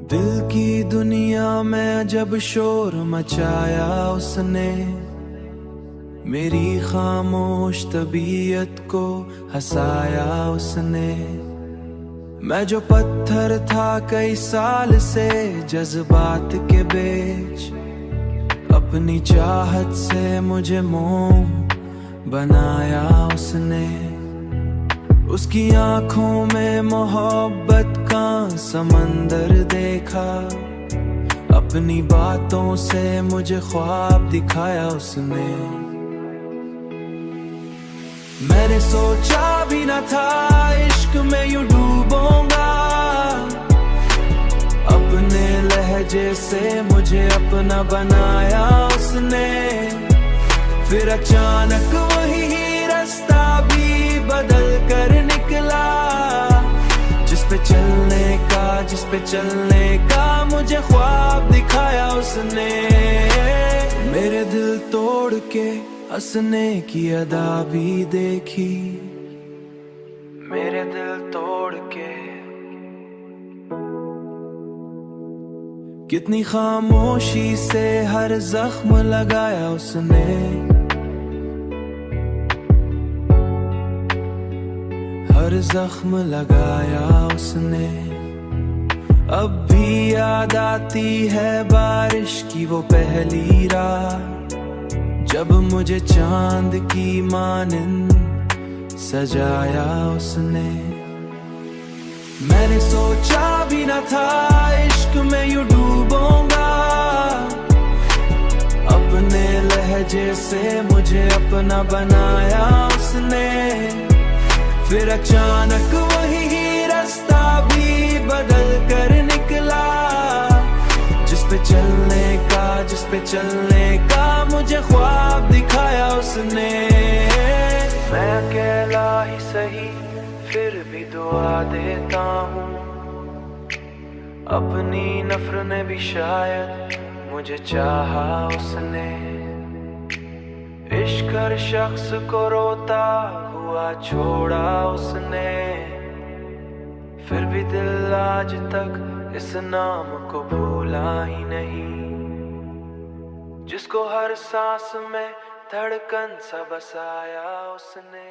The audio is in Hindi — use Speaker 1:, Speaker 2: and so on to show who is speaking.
Speaker 1: दिल की दुनिया में जब शोर मचाया उसने, मेरी खामोश तबीयत को हंसाया उसने। मैं जो पत्थर था कई साल से जज्बात के बीच, अपनी चाहत से मुझे मोम बनाया उसने। उसकी आंखों में मोहब्बत का समंदर देखा, अपनी बातों से मुझे ख्वाब दिखाया उसने। मैंने सोचा भी न था इश्क में यूं डूबूंगा, अपने लहजे से मुझे अपना बनाया उसने। फिर अचानक वही रास्ता भी बदल कर निकला, जिस पे चलने का मुझे ख्वाब दिखाया उसने। मेरे दिल तोड़ के हंसने की अदा भी देखी, मेरे दिल तोड़ के। कितनी खामोशी से हर जख्म लगाया उसने, हर जख्म लगाया उसने। अब भी याद आती है बारिश की वो पहली रात, जब मुझे चांद की मानिंद सजाया उसने। मैंने सोचा भी न था इश्क में यूं डूबूंगा, अपने लहजे से मुझे अपना बनाया उसने। फिर अचानक वही रास्ता भी बदल कर निकला, जिस पे चलने का मुझे ख्वाब दिखाया उसने। मैं अकेला ही सही फिर भी दुआ देता हूँ, अपनी नफरत ने भी शायद मुझे चाहा उसने। इश्क हर शख्स को रोता हुआ छोड़ा उसने, फिर भी दिल आज तक इस नाम को भूला ही नहीं, जिसको हर सांस में धड़कन सा बसाया उसने।